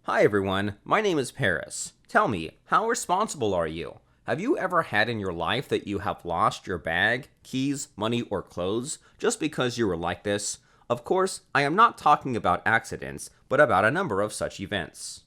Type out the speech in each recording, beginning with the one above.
Hi everyone, my name is Paris. Tell me, how responsible are you? Have you ever had in your life that you have lost your bag, keys, money, or clothes just because you were like this? Of course, I am not talking about accidents, but about a number of such events.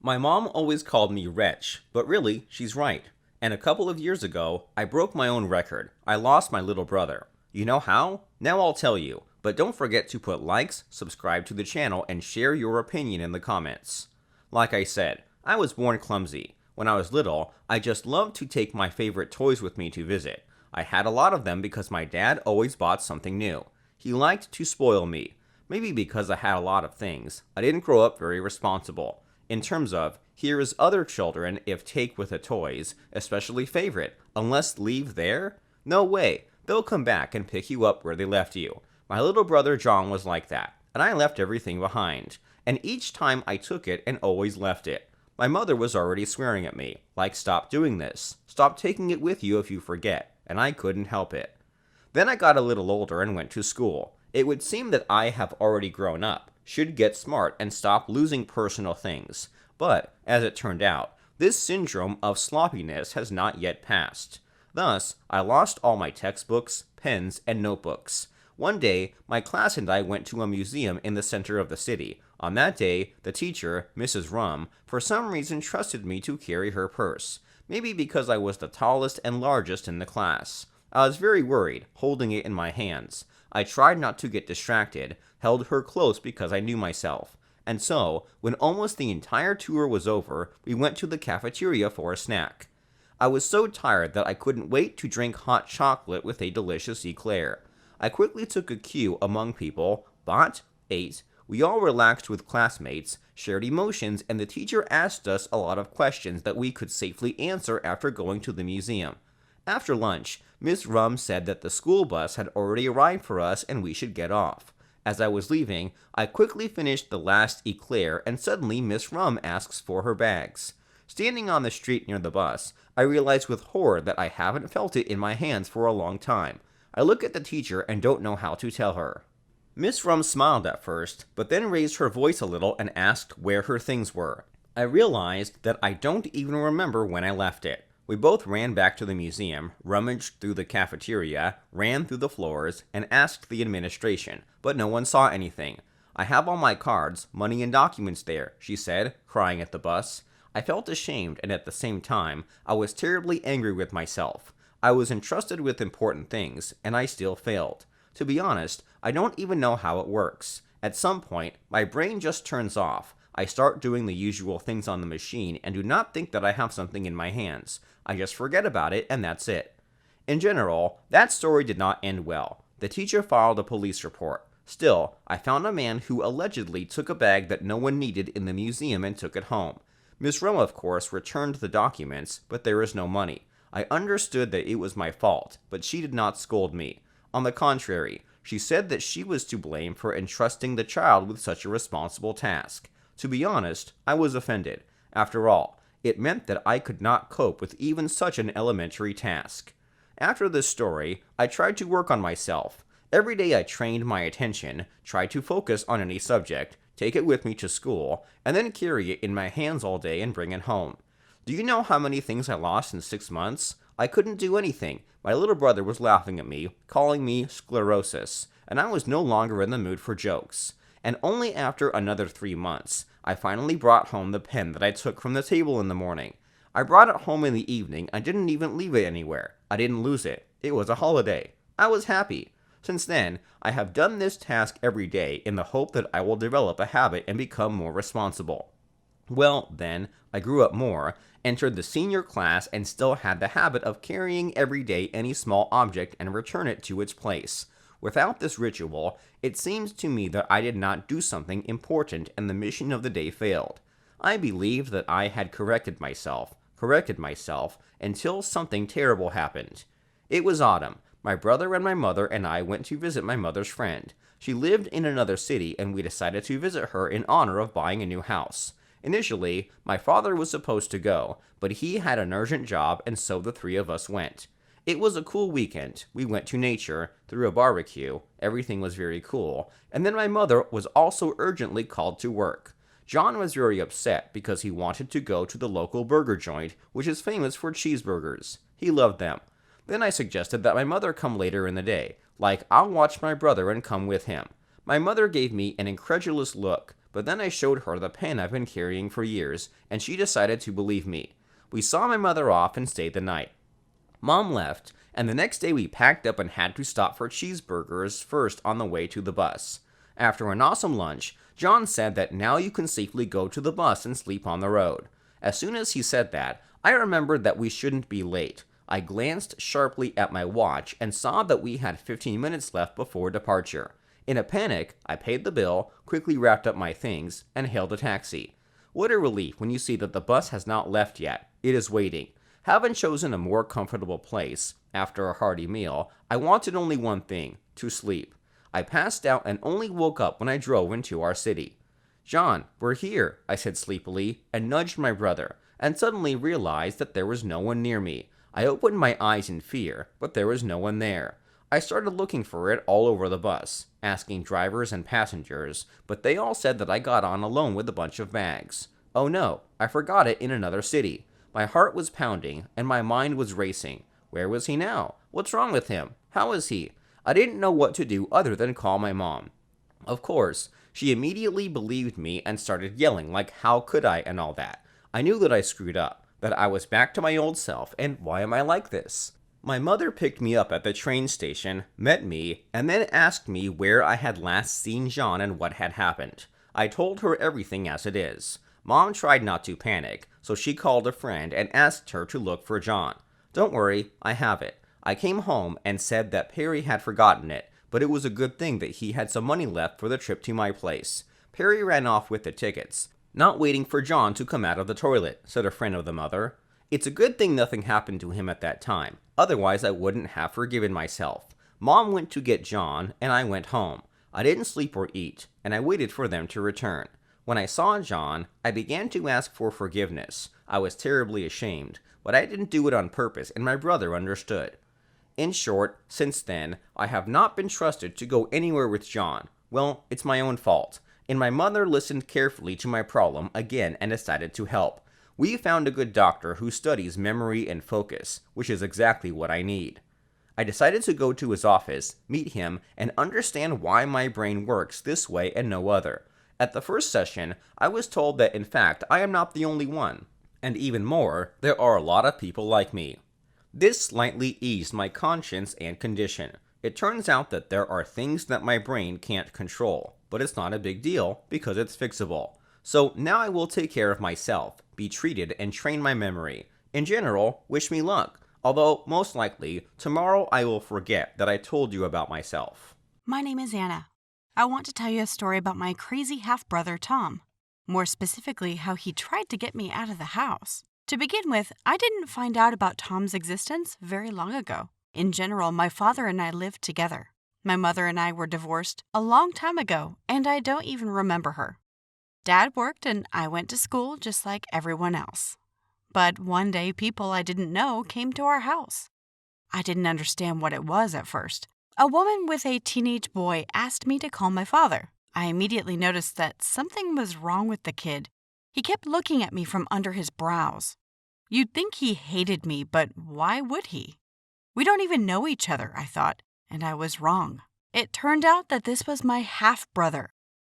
My mom always called me wretch, but really, she's right. And a couple of years ago, I broke my own record. I lost my little brother. You know how? Now I'll tell you, but don't forget to put likes, subscribe to the channel, and share your opinion in the comments. Like I said, I was born clumsy. When I was little, I just loved to take my favorite toys with me to visit. I had a lot of them because my dad always bought something new. He liked to spoil me. Maybe because I had a lot of things, I didn't grow up very responsible. In terms of, here is other children if take with the toys, especially favorite, unless leave there? No way, they'll come back and pick you up where they left you. My little brother John was like that, and I left everything behind. And each time I took it and always left it. My mother was already swearing at me, like stop doing this, stop taking it with you if you forget, and I couldn't help it. Then I got a little older and went to school. It would seem that I have already grown up, should get smart and stop losing personal things. But, as it turned out, this syndrome of sloppiness has not yet passed. Thus, I lost all my textbooks, pens, and notebooks. One day, my class and I went to a museum in the center of the city. On that day, the teacher, Mrs. Rum, for some reason trusted me to carry her purse. Maybe because I was the tallest and largest in the class. I was very worried, holding it in my hands. I tried not to get distracted, held her close because I knew myself. And so, when almost the entire tour was over, we went to the cafeteria for a snack. I was so tired that I couldn't wait to drink hot chocolate with a delicious eclair. I quickly took a cue among people, bought, ate. We all relaxed with classmates, shared emotions, and the teacher asked us a lot of questions that we could safely answer after going to the museum. After lunch, Miss Rum said that the school bus had already arrived for us and we should get off. As I was leaving, I quickly finished the last eclair and suddenly Miss Rum asks for her bags. Standing on the street near the bus, I realized with horror that I haven't felt it in my hands for a long time. I look at the teacher and don't know how to tell her. Miss Rum smiled at first, but then raised her voice a little and asked where her things were. I realized that I don't even remember when I left it. We both ran back to the museum, rummaged through the cafeteria, ran through the floors, and asked the administration, but no one saw anything. I have all my cards, money, and documents there, she said, crying at the bus. I felt ashamed, and at the same time, I was terribly angry with myself. I was entrusted with important things, and I still failed. To be honest, I don't even know how it works. At some point, my brain just turns off. I start doing the usual things on the machine and do not think that I have something in my hands. I just forget about it, and that's it. In general, that story did not end well. The teacher filed a police report. Still, I found a man who allegedly took a bag that no one needed in the museum and took it home. Miss Rum, of course, returned the documents, but there is no money. I understood that it was my fault, but she did not scold me. On the contrary, she said that she was to blame for entrusting the child with such a responsible task. To be honest, I was offended. After all, it meant that I could not cope with even such an elementary task. After this story, I tried to work on myself. Every day I trained my attention, tried to focus on any subject, take it with me to school, and then carry it in my hands all day and bring it home. Do you know how many things I lost in 6 months? I couldn't do anything. My little brother was laughing at me, calling me sclerosis, and I was no longer in the mood for jokes. And only after another 3 months, I finally brought home the pen that I took from the table in the morning. I brought it home in the evening. I didn't even leave it anywhere. I didn't lose it. It was a holiday. I was happy. Since then, I have done this task every day in the hope that I will develop a habit and become more responsible. Well, then, I grew up more, entered the senior class, and still had the habit of carrying every day any small object and return it to its place. Without this ritual, it seems to me that I did not do something important and the mission of the day failed. I believed that I had corrected myself, until something terrible happened. It was autumn. My brother and my mother and I went to visit my mother's friend. She lived in another city, and we decided to visit her in honor of buying a new house. Initially, my father was supposed to go, but he had an urgent job, and so the three of us went. It was a cool weekend. We went to nature, threw a barbecue, everything was very cool, and then my mother was also urgently called to work. John was very upset because he wanted to go to the local burger joint, which is famous for cheeseburgers. He loved them. Then I suggested that my mother come later in the day, like I'll watch my brother and come with him. My mother gave me an incredulous look, but then I showed her the pen I've been carrying for years, and she decided to believe me. We saw my mother off and stayed the night. Mom left, and the next day we packed up and had to stop for cheeseburgers first on the way to the bus. After an awesome lunch, John said that now you can safely go to the bus and sleep on the road. As soon as he said that, I remembered that we shouldn't be late. I glanced sharply at my watch and saw that we had 15 minutes left before departure. In a panic, I paid the bill, quickly wrapped up my things, and hailed a taxi. What a relief when you see that the bus has not left yet. It is waiting. Having chosen a more comfortable place, after a hearty meal, I wanted only one thing, to sleep. I passed out and only woke up when I drove into our city. "John, we're here," I said sleepily, and nudged my brother, and suddenly realized that there was no one near me. I opened my eyes in fear, but there was no one there. I started looking for it all over the bus, asking drivers and passengers, but they all said that I got on alone with a bunch of bags. Oh no, I forgot it in another city. My heart was pounding, and my mind was racing. Where was he now? What's wrong with him? How is he? I didn't know what to do other than call my mom. Of course, she immediately believed me and started yelling like how could I and all that. I knew that I screwed up, that I was back to my old self, and why am I like this? My mother picked me up at the train station, met me, and then asked me where I had last seen John and what had happened. I told her everything as it is. Mom tried not to panic, so she called a friend and asked her to look for John. Don't worry, I have it. I came home and said that Perry had forgotten it, but it was a good thing that he had some money left for the trip to my place. Perry ran off with the tickets, not waiting for John to come out of the toilet, said a friend of the mother. It's a good thing nothing happened to him at that time, otherwise I wouldn't have forgiven myself. Mom went to get John, and I went home. I didn't sleep or eat, and I waited for them to return. When I saw John, I began to ask for forgiveness. I was terribly ashamed, but I didn't do it on purpose, and my brother understood. In short, since then, I have not been trusted to go anywhere with John. Well, it's my own fault. And my mother listened carefully to my problem again and decided to help. We found a good doctor who studies memory and focus, which is exactly what I need. I decided to go to his office, meet him, and understand why my brain works this way and no other. At the first session, I was told that in fact I am not the only one. And even more, there are a lot of people like me. This slightly eased my conscience and condition. It turns out that there are things that my brain can't control, but it's not a big deal because it's fixable. So now I will take care of myself, be treated, and train my memory. In general, wish me luck, although most likely, tomorrow I will forget that I told you about myself. My name is Anna. I want to tell you a story about my crazy half-brother, Tom. More specifically, how he tried to get me out of the house. To begin with, I didn't find out about Tom's existence very long ago. In general, my father and I lived together. My mother and I were divorced a long time ago, and I don't even remember her. Dad worked and I went to school just like everyone else. But one day, people I didn't know came to our house. I didn't understand what it was at first. A woman with a teenage boy asked me to call my father. I immediately noticed that something was wrong with the kid. He kept looking at me from under his brows. You'd think he hated me, but why would he? We don't even know each other, I thought, and I was wrong. It turned out that this was my half-brother.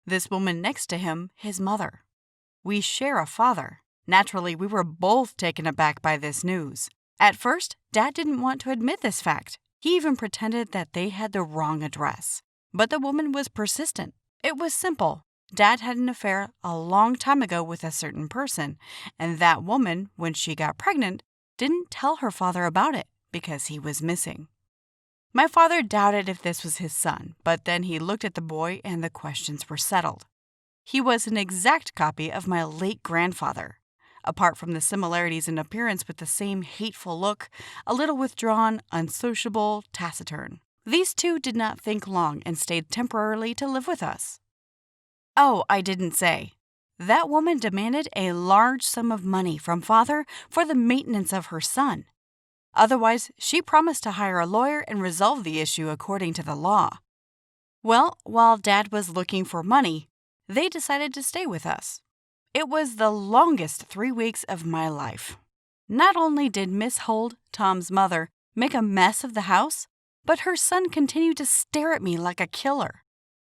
This woman next to him, his mother. We share a father. Naturally, we were both taken aback by this news. At first, Dad didn't want to admit this fact. He even pretended that they had the wrong address. But the woman was persistent. It was simple. Dad had an affair a long time ago with a certain person, and that woman, when she got pregnant, didn't tell her father about it because he was missing. My father doubted if this was his son, but then he looked at the boy and the questions were settled. He was an exact copy of my late grandfather. Apart from the similarities in appearance with the same hateful look, a little withdrawn, unsociable, taciturn. These two did not think long and stayed temporarily to live with us. Oh, I didn't say. That woman demanded a large sum of money from father for the maintenance of her son. Otherwise, she promised to hire a lawyer and resolve the issue according to the law. Well, while Dad was looking for money, they decided to stay with us. It was the longest 3 weeks of my life. Not only did Miss Holt, Tom's mother, make a mess of the house, but her son continued to stare at me like a killer.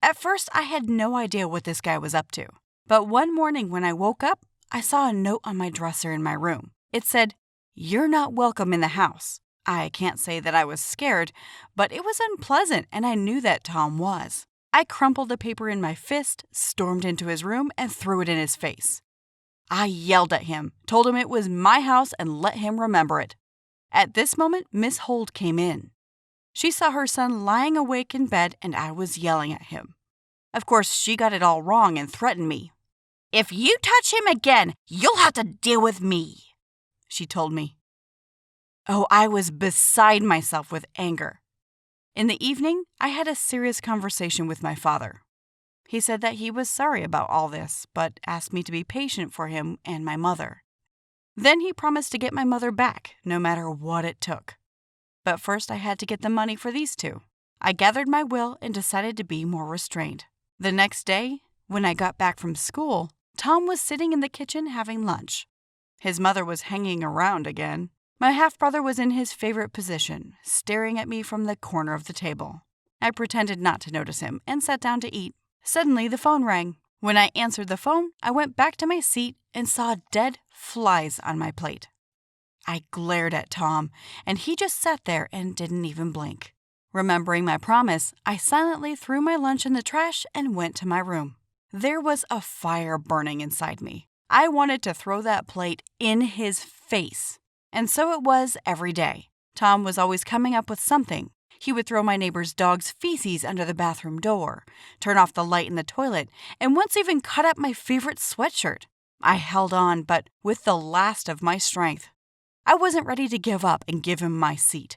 At first, I had no idea what this guy was up to. But one morning when I woke up, I saw a note on my dresser in my room. It said, "You're not welcome in the house." I can't say that I was scared, but it was unpleasant, and I knew that Tom was. I crumpled the paper in my fist, stormed into his room, and threw it in his face. I yelled at him, told him it was my house, and let him remember it. At this moment, Miss Holt came in. She saw her son lying awake in bed, and I was yelling at him. Of course, she got it all wrong and threatened me. "If you touch him again, you'll have to deal with me," she told me. Oh, I was beside myself with anger. In the evening, I had a serious conversation with my father. He said that he was sorry about all this, but asked me to be patient for him and my mother. Then he promised to get my mother back, no matter what it took. But first I had to get the money for these two. I gathered my will and decided to be more restrained. The next day, when I got back from school, Tom was sitting in the kitchen having lunch. His mother was hanging around again. My half-brother was in his favorite position, staring at me from the corner of the table. I pretended not to notice him and sat down to eat. Suddenly, the phone rang. When I answered the phone, I went back to my seat and saw dead flies on my plate. I glared at Tom, and he just sat there and didn't even blink. Remembering my promise, I silently threw my lunch in the trash and went to my room. There was a fire burning inside me. I wanted to throw that plate in his face. And so it was every day. Tom was always coming up with something. He would throw my neighbor's dog's feces under the bathroom door, turn off the light in the toilet, and once even cut up my favorite sweatshirt. I held on, but with the last of my strength. I wasn't ready to give up and give him my seat.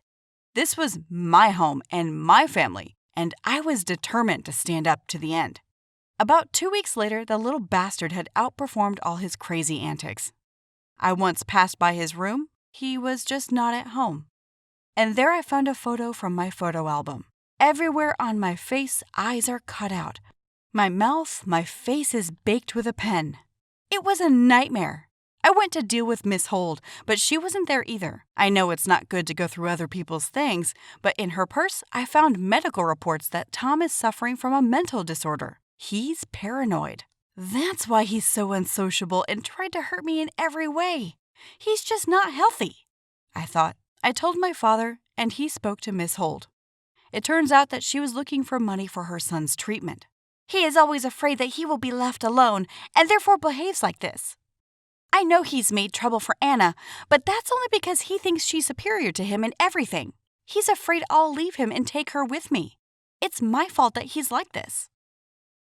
This was my home and my family, and I was determined to stand up to the end. About 2 weeks later, the little bastard had outperformed all his crazy antics. I once passed by his room. He was just not at home. And there I found a photo from my photo album. Everywhere on my face, eyes are cut out. My mouth, my face is baked with a pen. It was a nightmare. I went to deal with Miss Holt, but she wasn't there either. I know it's not good to go through other people's things, but in her purse, I found medical reports that Tom is suffering from a mental disorder. He's paranoid. That's why he's so unsociable and tried to hurt me in every way. He's just not healthy, I thought. I told my father, and he spoke to Miss Holt. It turns out that she was looking for money for her son's treatment. He is always afraid that he will be left alone, and therefore behaves like this. I know he's made trouble for Anna, but that's only because he thinks she's superior to him in everything. He's afraid I'll leave him and take her with me. It's my fault that he's like this.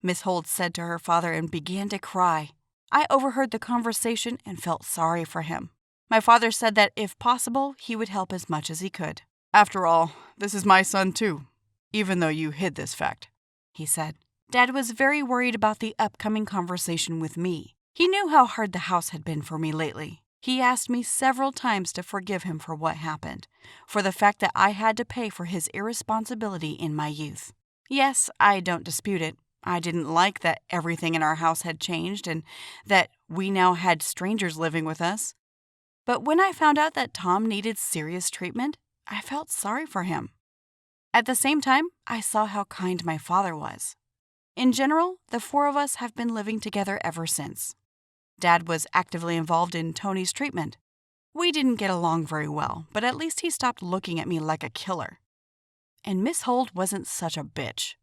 Miss Holt said to her father and began to cry. I overheard the conversation and felt sorry for him. My father said that if possible, he would help as much as he could. "After all, this is my son too, even though you hid this fact," he said. Dad was very worried about the upcoming conversation with me. He knew how hard the house had been for me lately. He asked me several times to forgive him for what happened, for the fact that I had to pay for his irresponsibility in my youth. Yes, I don't dispute it. I didn't like that everything in our house had changed and that we now had strangers living with us. But when I found out that Tom needed serious treatment, I felt sorry for him. At the same time, I saw how kind my father was. In general, the four of us have been living together ever since. Dad was actively involved in Tony's treatment. We didn't get along very well, but at least he stopped looking at me like a killer. And Miss Holt wasn't such a bitch.